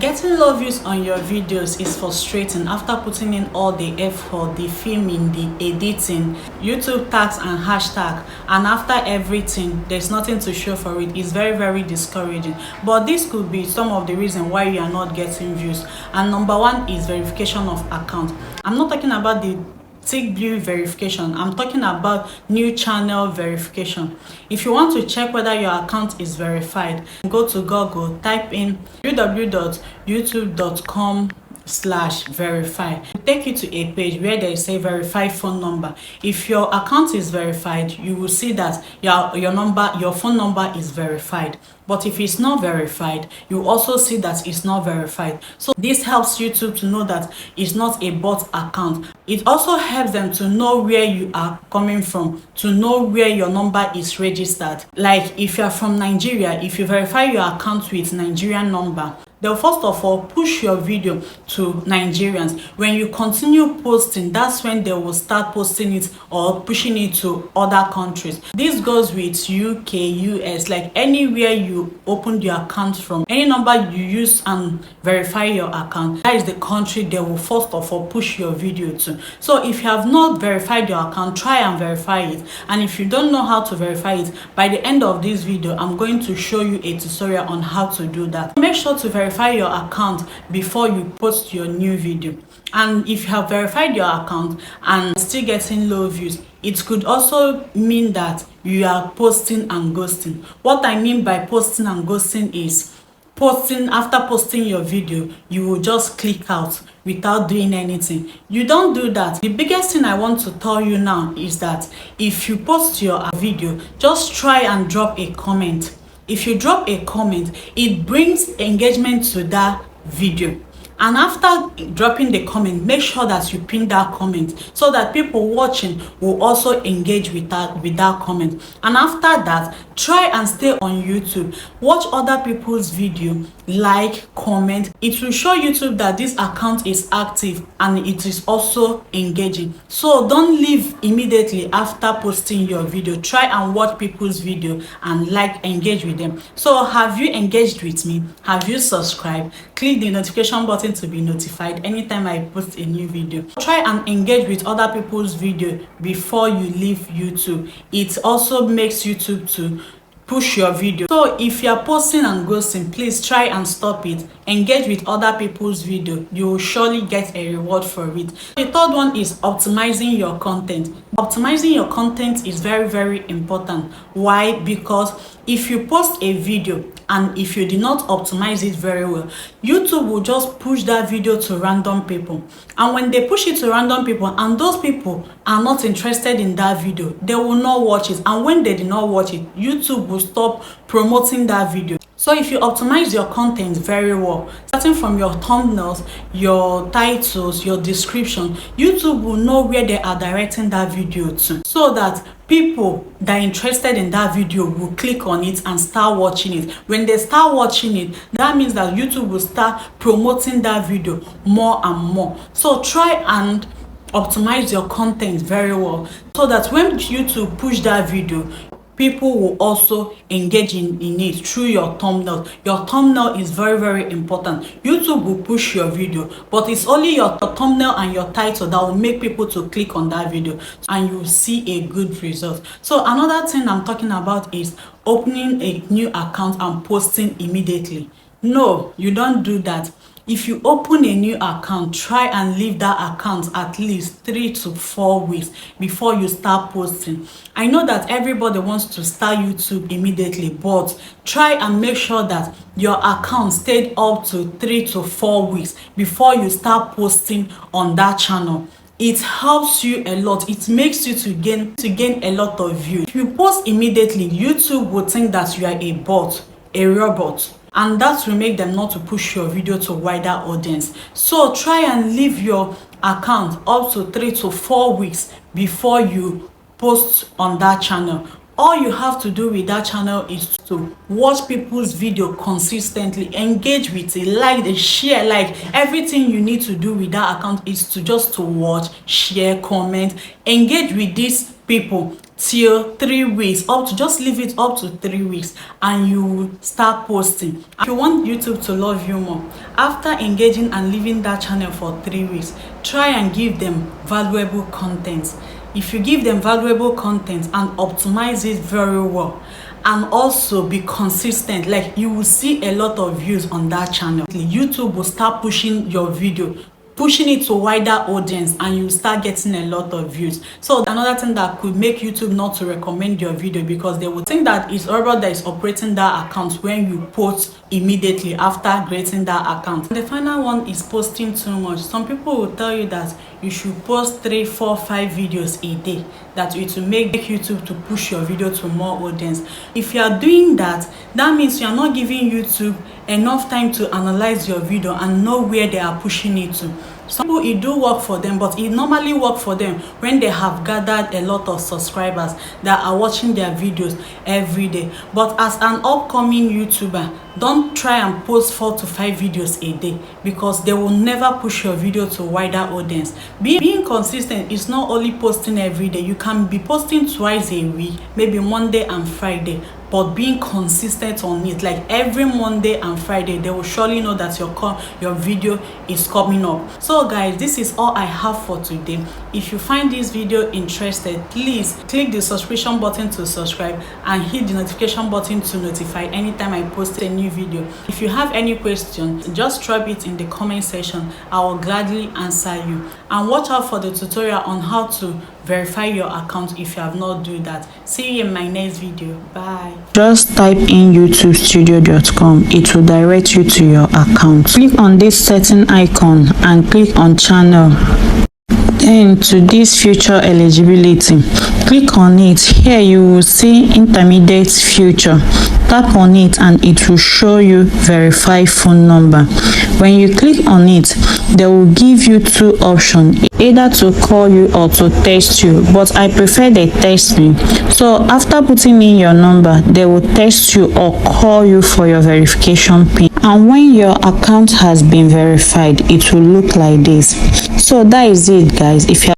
Getting low views on your videos is frustrating after putting in all the effort, the filming, the editing, YouTube tags and hashtag, and after everything, there's nothing to show for it. It's very discouraging. But this could be some of the reason why you are not getting views. And number one is verification of account. I'm not talking about the tick blue verification. I'm talking about new channel verification. If you want to check whether your account is verified, go to Google, type in www.youtube.com/verify. Take you to a page where there is a verified phone number. If your account is verified, you will see that your phone number is verified. But if it's not verified, you also see that it's not verified. So this helps YouTube to know that it's not a bot account. It also helps them to know where you are coming from, to know where your number is registered. Like if you are from Nigeria, if you verify your account with Nigerian number, they'll first of all push your video to Nigerians. When you continue posting, that's when they will start posting it or pushing it to other countries. This goes with UK, US, like anywhere you open your account from, any number you use and verify your account, that is the country they will first of all push your video to. So if you have not verified your account, try and verify it. And if you don't know how to verify it, by the end of this video, I'm going to show you a tutorial on how to do that. Make sure to verify your account before you post your new video. And if you have verified your account and still getting low views, it could also mean that you are posting and ghosting. What I mean by posting and ghosting is after posting your video, you will just click out without doing anything. You don't do that. The biggest thing I want to tell you now is that if you post your video, just try and drop a comment. If you drop a comment, it brings engagement to that video. And after dropping the comment, make sure that you pin that comment so that people watching will also engage with that comment. And after that, try and stay on YouTube. Watch other people's video, like, comment. It will show YouTube that this account is active and it is also engaging. So don't leave immediately after posting your video. Try and watch people's video and engage with them. So have you engaged with me? Have you subscribed? Click the notification button to be notified anytime I post a new video. Try and engage with other people's video before you leave YouTube. It also makes YouTube to push your video. So if you are posting and ghosting, please try and stop it. Engage with other people's video. You will surely get a reward for it. The third one is optimizing your content. Optimizing your content is very important. Why? Because if you post a video and if you did not optimize it very well, YouTube will just push that video to random people. And when they push it to random people and those people are not interested in that video, they will not watch it. And when they did not watch it, YouTube will stop promoting that video. So if you optimize your content very well, starting from your thumbnails, your titles, your description, YouTube will know where they are directing that video to, so that people that are interested in that video will click on it and start watching it. When they start watching it, that means that YouTube will start promoting that video more and more. So try and optimize your content very well so that when YouTube push that video, people will also engage in it through your thumbnail. Your thumbnail is very important. YouTube will push your video, but it's only your thumbnail and your title that will make people to click on that video and you will see a good result. So another thing I'm talking about is opening a new account and posting immediately. No, you don't do that. If you open a new account, try and leave that account at least 3 to 4 weeks before you start posting. I know that everybody wants to start YouTube immediately, but try and make sure that your account stayed up to 3 to 4 weeks before you start posting on that channel. It helps you a lot. It makes you to gain a lot of views. If you post immediately, YouTube will think that you are a bot, a robot. And that will make them not to push your video to wider audience. So try and leave your account up to 3 to 4 weeks before you post on that channel. All you have to do with that channel is to watch people's video consistently, engage with it, share, everything you need to do with that account is to watch, share, comment, engage with these people till 3 weeks, up to, just leave it up to 3 weeks, and you will start posting. If you want YouTube to love you more, after engaging and leaving that channel for 3 weeks, try and give them valuable content. If you give them valuable content and optimize it very well, and also be consistent, like, you will see a lot of views on that channel. YouTube will start pushing your video, pushing it to wider audience, and you start getting a lot of views. So another thing that could make YouTube not to recommend your video, because they would think that it's a robot that is operating that account when you post immediately after creating that account. And the final one is posting too much. Some people will tell you that you should post 3, 4, 5 videos a day, that it will make YouTube to push your video to more audience. If you are doing that, that means you are not giving YouTube enough time to analyze your video and know where they are pushing it to. Some people, it do work for them, but it normally work for them when they have gathered a lot of subscribers that are watching their videos every day. But as an upcoming YouTuber, don't try and post 4 to 5 videos a day, because they will never push your video to a wider audience. Being consistent is not only posting every day. You can be posting twice a week, maybe Monday and Friday, but being consistent on it, like every Monday and Friday, they will surely know that your video is coming up. So guys, this is all I have for today. If you find this video interested, please click the subscription button to subscribe and hit the notification button to notify anytime I post a new video. If you have any questions, just drop it in the comment section. I will gladly answer you. And watch out for the tutorial on how to verify your account if you have not done that. See you in my next video. Bye. Just type in youtubestudio.com. It will direct you to your account. Click on this setting icon and click on channel. Then to this future eligibility, click on it. Here you will see intermediate future. Tap on it and it will show you verify phone number. When you click on it, they will give you 2 options, either to call you or to text you, but I prefer they text me. So after putting in your number, they will text you or call you for your verification pin. And when your account has been verified, it will look like this. So that is it, guys. If you